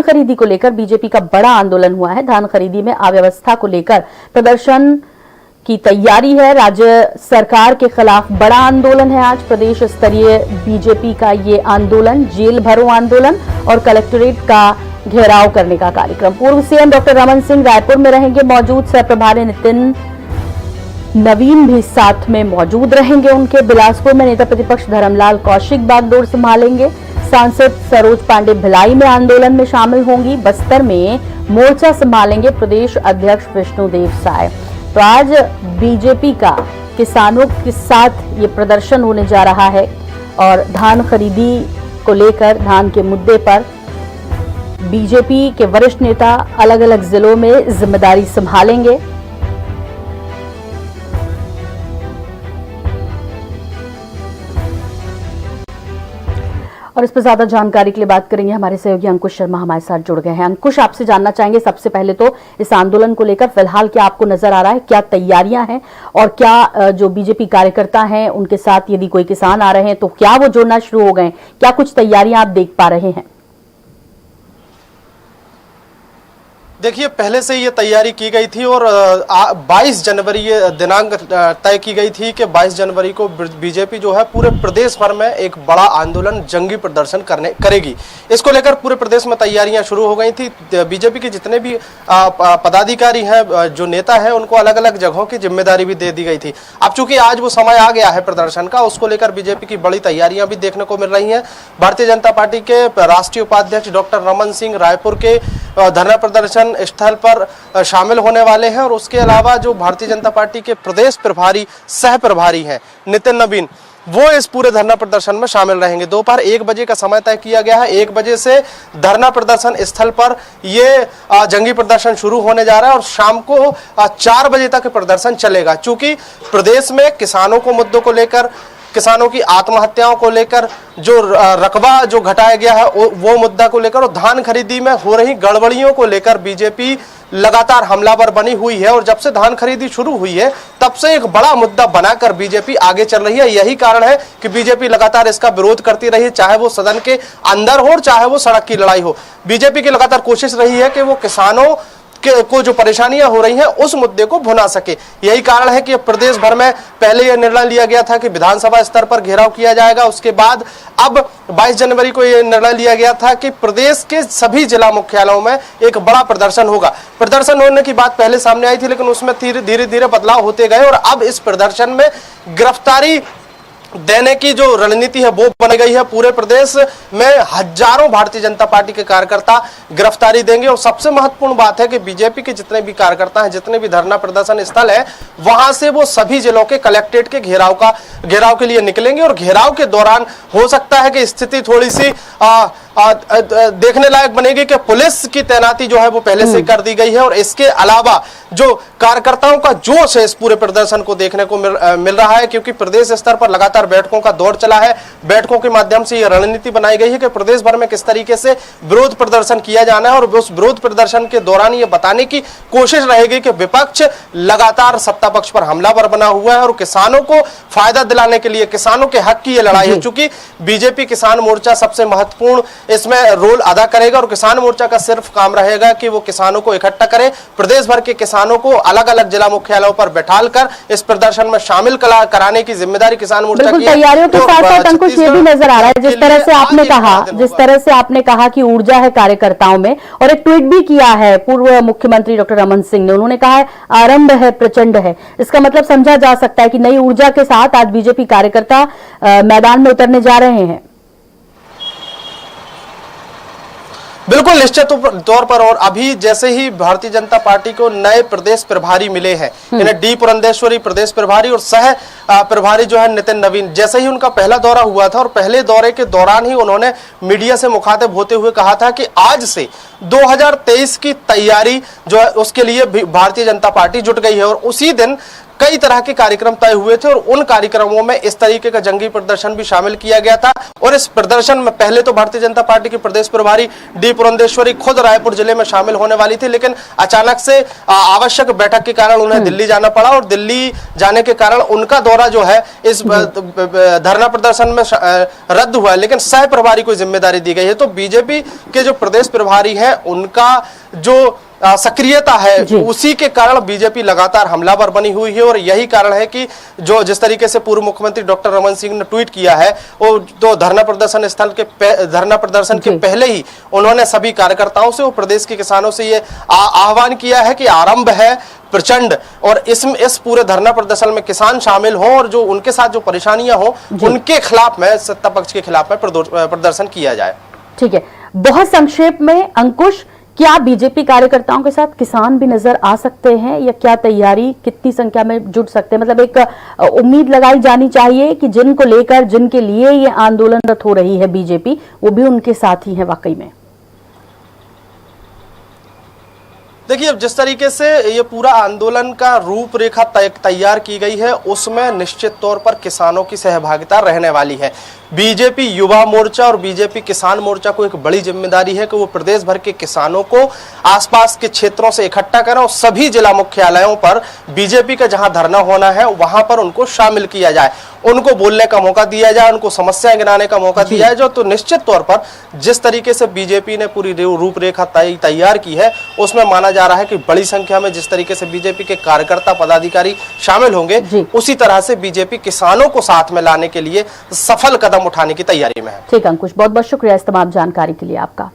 खरीदी को लेकर बीजेपी का बड़ा आंदोलन हुआ है। धान खरीदी में अव्यवस्था को लेकर प्रदर्शन की तैयारी है। राज्य सरकार के खिलाफ बड़ा आंदोलन है। आज प्रदेश स्तरीय बीजेपी का ये आंदोलन जेल भरो आंदोलन और कलेक्ट्रेट का घेराव करने का कार्यक्रम। पूर्व सीएम डॉक्टर रमन सिंह रायपुर में रहेंगे मौजूद। सह प्रभारी नितिन नवीन भी साथ में मौजूद रहेंगे। उनके बिलासपुर में नेता प्रतिपक्ष धर्मलाल कौशिक बागडोर संभालेंगे। सांसद सरोज पांडे भिलाई में आंदोलन में शामिल होंगी। बस्तर में मोर्चा संभालेंगे प्रदेश अध्यक्ष विष्णुदेव साय। तो आज बीजेपी का किसानों के साथ ये प्रदर्शन होने जा रहा है और धान खरीदी को लेकर, धान के मुद्दे पर बीजेपी के वरिष्ठ नेता अलग अलग जिलों में जिम्मेदारी संभालेंगे। और इस पर ज्यादा जानकारी के लिए बात करेंगे हमारे सहयोगी अंकुश शर्मा हमारे साथ जुड़ गए हैं। अंकुश, आपसे जानना चाहेंगे सबसे पहले तो इस आंदोलन को लेकर फिलहाल क्या आपको नजर आ रहा है, क्या तैयारियां हैं और क्या जो बीजेपी कार्यकर्ता हैं उनके साथ यदि कोई किसान आ रहे हैं तो क्या वो जुड़ना शुरू हो गए, क्या कुछ तैयारियां आप देख पा रहे हैं? देखिए, पहले से ये तैयारी की गई थी और 22 जनवरी ये दिनांक तय की गई थी कि 22 जनवरी को बीजेपी जो है पूरे प्रदेश भर में एक बड़ा आंदोलन, जंगी प्रदर्शन करेगी। इसको लेकर पूरे प्रदेश में तैयारियां शुरू हो गई थी। बीजेपी के जितने भी पदाधिकारी हैं, जो नेता हैं, उनको अलग अलग जगहों की जिम्मेदारी भी दे दी गई थी। अब चूंकि आज वो समय आ गया है प्रदर्शन का, उसको लेकर बीजेपी की बड़ी तैयारियां भी देखने को मिल रही हैं। भारतीय जनता पार्टी के राष्ट्रीय उपाध्यक्ष डॉक्टर रमन सिंह रायपुर के धरना प्रदर्शन स्थल पर शामिल होने वाले हैं और उसके अलावा जो भारतीय जनता पार्टी के प्रदेश प्रभारी, सह प्रभारी हैं नितिन नवीन, वो इस पूरे धरना प्रदर्शन में शामिल रहेंगे। दोपहर 1 बजे का समय तय किया गया है। 1 बजे से धरना प्रदर्शन स्थल पर ये जंगी प्रदर्शन शुरू होने जा रहा है और शाम को 4 बजे तक प्रदर्शन चलेगा। चूंकि प्रदेश में किसानों को मुद्दों को लेकर, किसानों की आत्महत्याओं को लेकर, जो रकबा जो घटाया गया है वो मुद्दा को लेकर और धान खरीदी में हो रही गड़बड़ियों को लेकर बीजेपी लगातार हमलावर बनी हुई है। और जब से धान खरीदी शुरू हुई है तब से एक बड़ा मुद्दा बनाकर बीजेपी आगे चल रही है। यही कारण है कि बीजेपी लगातार इसका विरोध करती रही है, चाहे वो सदन के अंदर हो और चाहे वो सड़क की लड़ाई हो। बीजेपी की लगातार कोशिश रही है कि वो किसानों को जो परेशानियां हो रही हैं उस मुद्दे को भुना सके। यही कारण है कि प्रदेश भर में पहले यह निर्णय लिया गया था कि विधानसभा स्तर पर घेराव किया जाएगा। उसके बाद अब 22 जनवरी को यह निर्णय लिया गया था कि प्रदेश के सभी जिला मुख्यालयों में एक बड़ा प्रदर्शन होगा। प्रदर्शन होने की बात पहले सामने आई थी, लेकिन उसमें धीरे धीरे बदलाव होते गए और अब इस प्रदर्शन में गिरफ्तारी देने की जो रणनीति है वो बन गई है। पूरे प्रदेश में हजारों भारतीय जनता पार्टी के कार्यकर्ता गिरफ्तारी देंगे और सबसे महत्वपूर्ण बात है कि बीजेपी के जितने भी कार्यकर्ता हैं, जितने भी धरना प्रदर्शन स्थल है, वहां से वो सभी जिलों के कलेक्ट्रेट के घेराव के लिए निकलेंगे और घेराव के दौरान हो सकता है कि स्थिति थोड़ी सी देखने लायक बनेगी कि पुलिस की तैनाती जो है वो पहले से कर दी गई है। और इसके अलावा जो कार्यकर्ताओं का जोश है इस पूरे प्रदर्शन को देखने को मिल रहा है, क्योंकि प्रदेश स्तर पर लगातार बैठकों का दौर चला है। बैठकों के माध्यम से यह रणनीति बनाई गई है कि प्रदेश भर में किस तरीके से विरोध प्रदर्शन किया जाना है और उस विरोध प्रदर्शन के दौरान ये बताने की कोशिश रहेगी कि विपक्ष लगातार सत्ता पक्ष पर हमलावर बना हुआ है और किसानों को फायदा दिलाने के लिए, किसानों के हक की ये लड़ाई है। चूंकि बीजेपी किसान मोर्चा सबसे महत्वपूर्ण इसमें रोल अदा करेगा और किसान मोर्चा का सिर्फ काम रहेगा कि वो किसानों को इकट्ठा करे, प्रदेश भर के किसानोों को अलग अलग जिला मुख्यालयों पर बैठालकर इस प्रदर्शन में शामिल कराने की जिम्मेदारी किसान मोर्चा की है। तैयारियों के साथ साथ अंकुश ये भी नजर आ रहा है, जिस तरह से आपने कहा कि ऊर्जा है कार्यकर्ताओं में, और एक ट्वीट भी किया है पूर्व मुख्यमंत्री डॉक्टर रमन सिंह ने। उन्होंने कहा है आरंभ है, प्रचंड है। इसका मतलब समझा जा सकता है कि नई ऊर्जा के साथ आज बीजेपी कार्यकर्ता मैदान में उतरने जा रहे हैं। बिल्कुल निश्चित तौर पर। और अभी जैसे ही भारतीय जनता पार्टी को नए प्रदेश प्रभारी मिले हैं, इन्हें डी पुरंदेश्वरी प्रदेश प्रभारी और सह प्रभारी जो है नितिन नवीन, जैसे ही उनका पहला दौरा हुआ था और पहले दौरे के दौरान ही उन्होंने मीडिया से मुखातिब होते हुए कहा था कि आज से 2023 की तैयारी जो है उसके लिए भारतीय जनता पार्टी जुट गई है। और उसी दिन कई तरह के कार्यक्रम तय हुए थे और उन कार्यक्रमों में इस तरीके का जंगी प्रदर्शन भी शामिल किया गया था। और इस प्रदर्शन में पहले तो भारतीय जनता पार्टी की प्रदेश प्रभारी डी पुरंदेश्वरी खुद रायपुर जिले में शामिल होने वाली थी, लेकिन अचानक से आवश्यक बैठक के कारण उन्हें दिल्ली जाना पड़ा और दिल्ली जाने के कारण उनका दौरा जो है इस धरना प्रदर्शन में रद्द हुआ है, लेकिन सह प्रभारी को जिम्मेदारी दी गई है। तो बीजेपी के जो प्रदेश प्रभारी हैं उनका जो सक्रियता है उसी के कारण बीजेपी लगातार हमलावर बनी हुई है। और यही कारण है कि जो जिस तरीके से पूर्व मुख्यमंत्री डॉक्टर रमन सिंह ने ट्वीट किया है, वो तो धरना प्रदर्शन के पहले ही उन्होंने सभी कार्यकर्ताओं से और प्रदेश के किसानों से ये आह्वान किया है कि आरंभ है प्रचंड और इस पूरे धरना प्रदर्शन में किसान शामिल हों और जो उनके साथ जो परेशानियां हों उनके खिलाफ में, सत्ता पक्ष के खिलाफ में प्रदर्शन किया जाए। ठीक है, बहुत संक्षेप में अंकुश, क्या बीजेपी कार्यकर्ताओं के साथ किसान भी नजर आ सकते हैं या क्या तैयारी, कितनी संख्या में जुट सकते हैं? मतलब एक उम्मीद लगाई जानी चाहिए कि जिनको लेकर, जिनके लिए ये आंदोलनरत हो रही है बीजेपी, वो भी उनके साथ ही है वाकई में? देखिए, अब जिस तरीके से ये पूरा आंदोलन का रूपरेखा तैयार की गई है उसमें निश्चित तौर पर किसानों की सहभागिता रहने वाली है। बीजेपी युवा मोर्चा और बीजेपी किसान मोर्चा को एक बड़ी जिम्मेदारी है कि वो प्रदेश भर के किसानों को आसपास के क्षेत्रों से इकट्ठा करें और सभी जिला मुख्यालयों पर बीजेपी का जहां धरना होना है वहां पर उनको शामिल किया जाए, उनको बोलने का मौका दिया जाए, उनको समस्याएं गिनाने का मौका दिया जाए। जो तो निश्चित तौर पर जिस तरीके से बीजेपी ने पूरी रूपरेखा तैयार की है उसमें माना जा रहा है कि बड़ी संख्या में जिस तरीके से बीजेपी के कार्यकर्ता पदाधिकारी शामिल होंगे उसी तरह से बीजेपी किसानों को साथ में लाने के लिए सफल कदम उठाने की तैयारी में है। ठीक अंकुश, बहुत बहुत शुक्रिया इस तमाम जानकारी के लिए आपका।